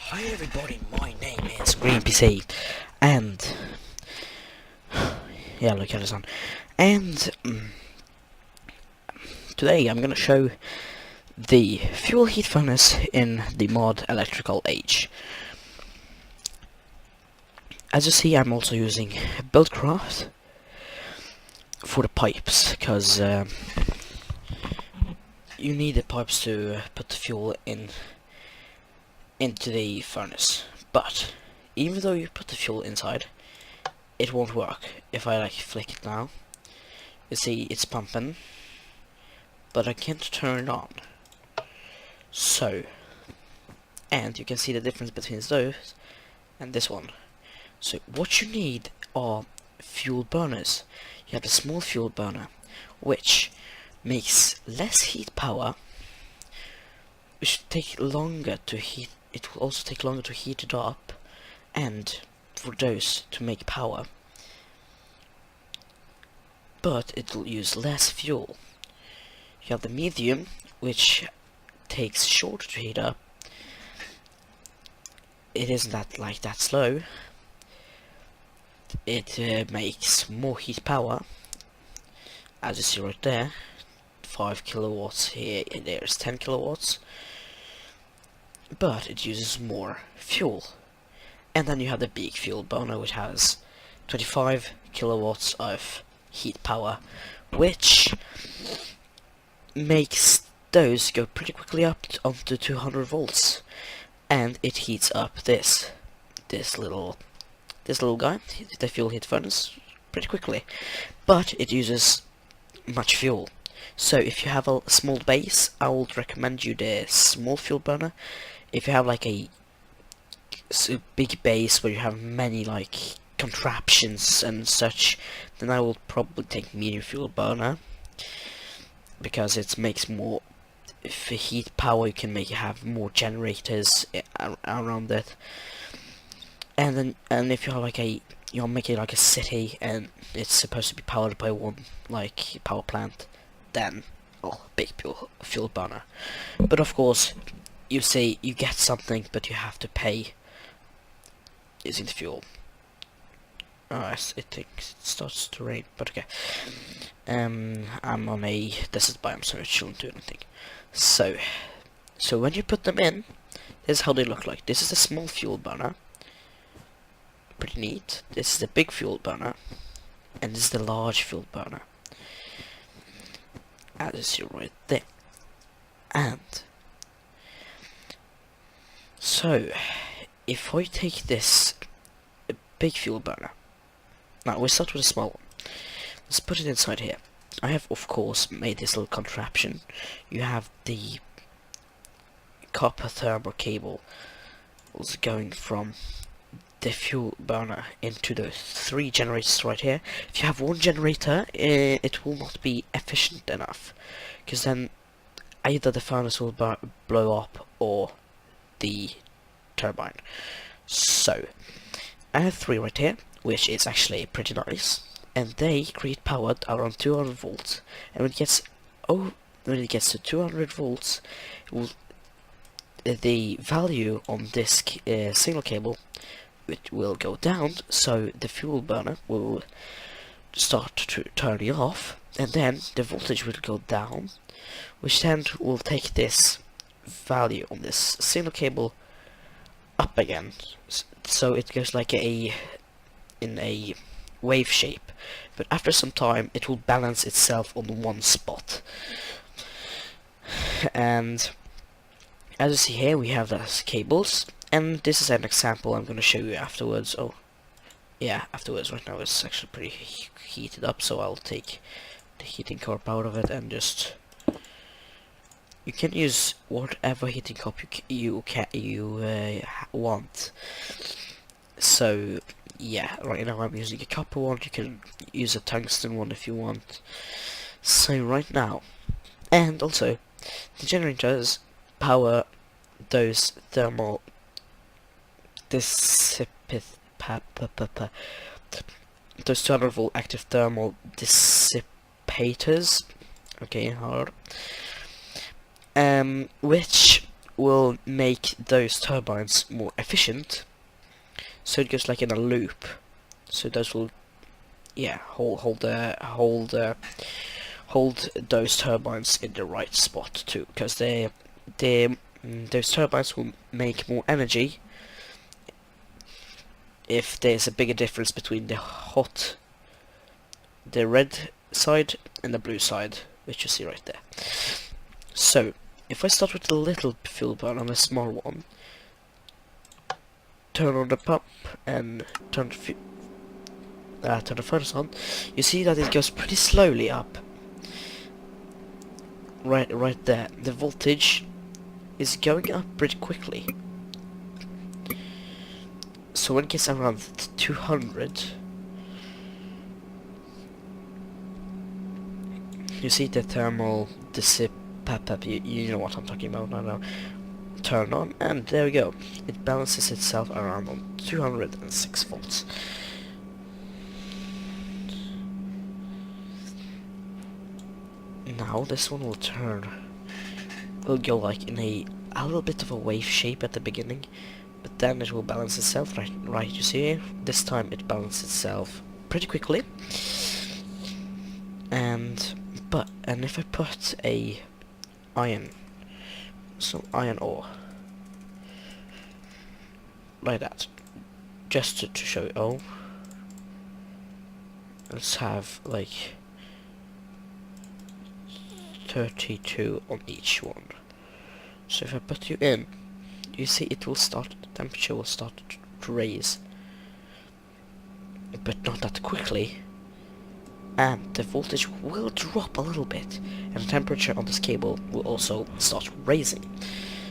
Hi everybody, my name is GreenPC, and yeah, look at this on. And today I'm gonna show the fuel heat furnace in the mod Electrical Age. As you see, I'm also using Buildcraft for the pipes, because you need the pipes to put the fuel into the furnace. But even though you put the fuel inside, it won't work. If I flick it now, you see it's pumping, but I can't turn it on. So, and you can see the difference between those and this one. So what you need are fuel burners. You have a small fuel burner which makes less heat power, which take longer to heat. It will also take longer to heat it up, and for those to make power, but it will use less fuel. You have the medium, which takes shorter to heat up. It isn't that slow. It makes more heat power, as you see right there. 5 kilowatts here, and there's 10 kilowatts, but it uses more fuel. And then you have the big fuel burner, which has 25 kilowatts of heat power, which makes those go pretty quickly up onto 200 volts, and it heats up this little guy, the fuel heat furnace, pretty quickly. But it uses much fuel. So if you have a small base, I would recommend you the small fuel burner. If you have a big base where you have many contraptions and such, then I will probably take medium fuel burner, because it makes more heat power. You can have more generators around it. And if you have you're making a city and it's supposed to be powered by one power plant, then big fuel burner. But of course, you say you get something, but you have to pay using the fuel. Alright, it thinks it starts to rain, but okay. I'm on a desert biome, so it shouldn't do anything. So when you put them in, this is how they look like. This is a small fuel burner. Pretty neat. This is the big fuel burner, and this is the large fuel burner, as you see right there. And so if I take this big fuel burner, now we start with a small one. Let's put it inside here. I have of course made this little contraption. You have the copper thermal cable going from the fuel burner into the 3 generators right here. If you have one generator, it will not be efficient enough, because then either the furnace will blow up or the turbine. So I have 3 right here, which is actually pretty nice, and they create power around 200 volts. And when it gets to 200 volts, the value on this signal cable, it will go down, so the fuel burner will start to turn off, and then the voltage will go down, which then will take this value on this signal cable up again, so it goes in a wave shape. But after some time, it will balance itself on one spot. And as you see here, we have those cables, and this is an example I'm going to show you afterwards. Oh, yeah, afterwards. Right now it's actually pretty heated up, so I'll take the heating cup out of it and just... You can use whatever heating cup you want. So yeah, right now I'm using a copper one. You can use a tungsten one if you want. So right now, and also the generators power those thermal those 200 volt active thermal dissipators. Okay, hard. Which will make those turbines more efficient, so it goes like in a loop. So those will, yeah, hold those turbines in the right spot too, because those turbines will make more energy if there's a bigger difference between the red side and the blue side, which you see right there. So if I start with the little fuel burner and a small one, turn on the pump and turn the furnace on, you see that it goes pretty slowly up. Right there, the voltage is going up pretty quickly. So when it gets around 200, you see the thermal you know what I'm talking about now. Turn on, and there we go. It balances itself around on 206 volts. Now this one will go like in a little bit of a wave shape at the beginning, but then it will balance itself. Right, you see, this time it balances itself pretty quickly. And if I put a iron ore like that, just to show you. Oh, let's have like 32 on each one. So if I put you in, you see the temperature will start to raise, but not that quickly, and the voltage will drop a little bit, and the temperature on this cable will also start raising.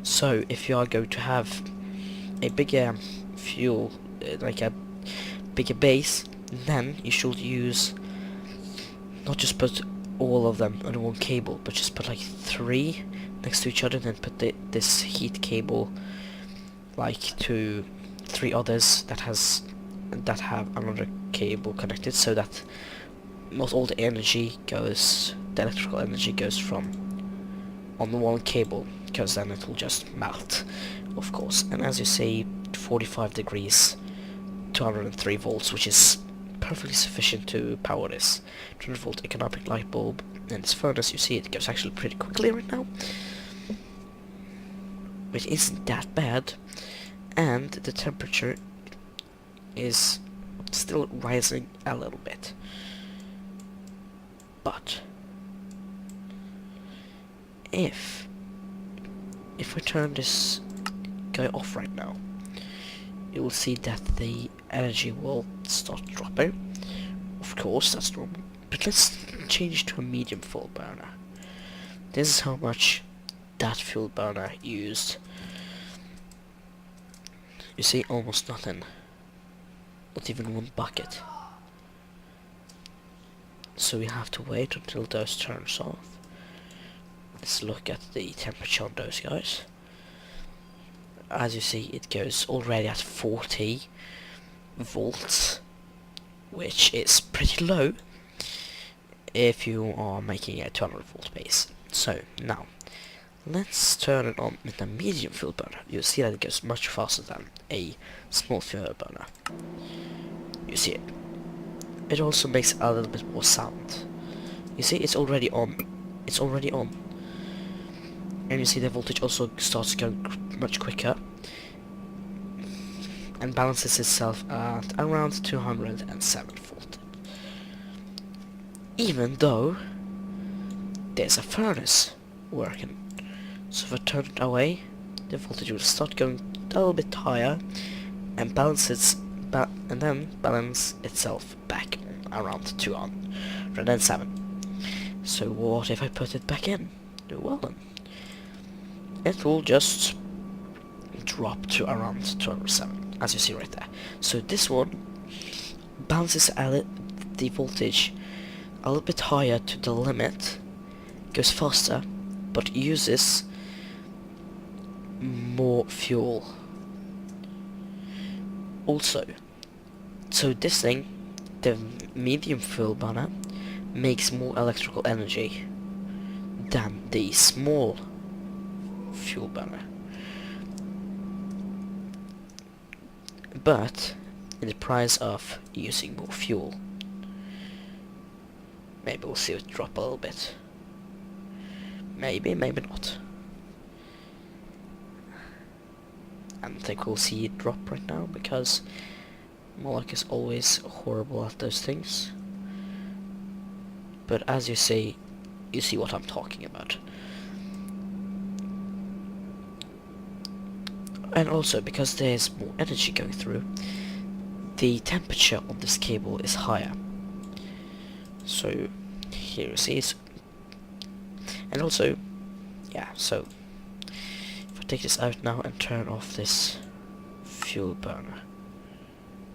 So if you are going to have a bigger fuel, like a bigger base, then you should use, not just put all of them on one cable, but just put like 3 next to each other, and then put this heat cable like to 3 others that have another cable connected, so that not all the electrical energy goes from on the one cable, because then it will just melt, of course. And as you see, 45 degrees, 203 volts, which is perfectly sufficient to power this 200 volt economic light bulb. And this furnace, you see, it goes actually pretty quickly right now, which isn't that bad, and the temperature is still rising a little bit. But if I turn this guy off right now, you will see that the energy will start dropping. Of course, that's normal. But let's change to a medium fuel burner. This is how much that fuel burner used. You see, almost nothing. Not even 1 bucket. So we have to wait until those turns off. Let's look at the temperature on those guys. As you see, it goes already at 40 volts, which is pretty low if you are making a 200 volt base. So now let's turn it on with a medium fuel burner. You'll see that it goes much faster than a small fuel burner. You see it. It also makes a little bit more sound. You see, it's already on. It's already on. And you see the voltage also starts going much quicker, and balances itself at around 207 volt. Even though there's a furnace working. So if I turn it away, the voltage will start going a little bit higher, and then balance itself back around 207. So what if I put it back in? Well then, it will just drop to around 207, as you see right there. So this one balances the voltage a little bit higher to the limit, goes faster, but uses more fuel. Also, so this thing, the medium fuel burner, makes more electrical energy than the small fuel burner. but in the price of using more fuel. Maybe we'll see it drop a little bit. Maybe, maybe not. I don't think we'll see it drop right now, because Moloch is always horrible at those things. But as you see what I'm talking about. And also, because there's more energy going through, the temperature on this cable is higher. So, here you see it. And also, yeah, so, if I take this out now and turn off this fuel burner,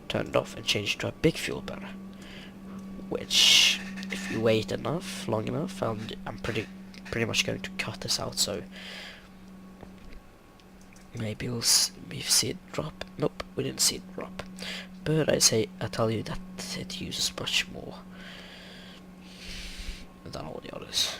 turn it off and change it to a big fuel burner, which, if you wait long enough, I'm pretty much going to cut this out, so maybe we'll see it drop. Nope, we didn't see it drop. But I tell you that it uses much more than all the others.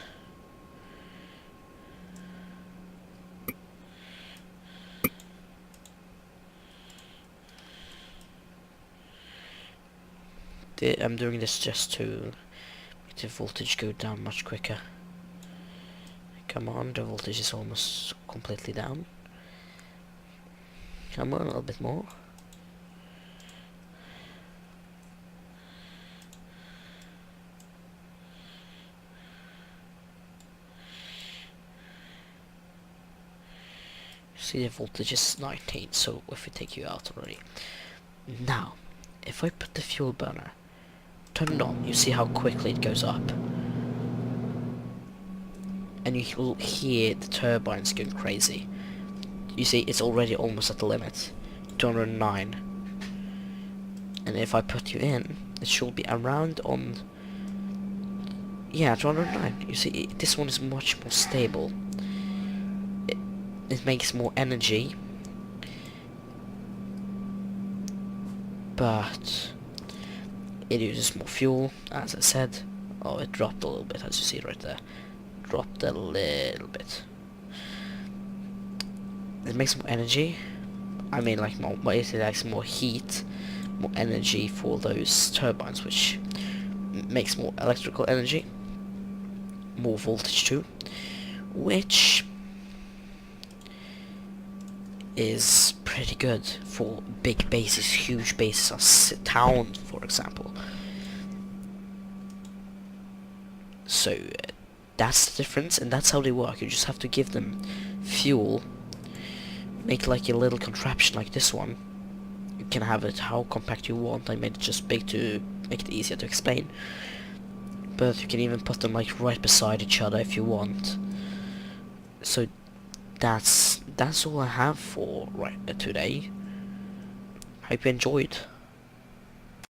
I'm doing this just to make the voltage go down much quicker. Come on, the voltage is almost completely down. Come on, a little bit more. See, the voltage is 19, so if we take you out already. Now, if I put the fuel burner, turn it on, you see how quickly it goes up. And you will hear the turbines going crazy. You see, it's already almost at the limit. 209. And if I put you in, it should be around on... yeah, 209. You see, this one is much more stable. It makes more energy. But it uses more fuel, as I said. Oh, it dropped a little bit, as you see right there. Dropped a little bit. It makes more energy. I mean, like it likes more heat, more energy for those turbines, which makes more electrical energy, more voltage too, which is pretty good for big bases, huge bases, a town, for example. So that's the difference, and that's how they work. You just have to give them fuel. Make like a little contraption like this one. You can have it how compact you want. I made it just big to make it easier to explain. But you can even put them like right beside each other if you want. So that's all I have for today. Hope you enjoyed.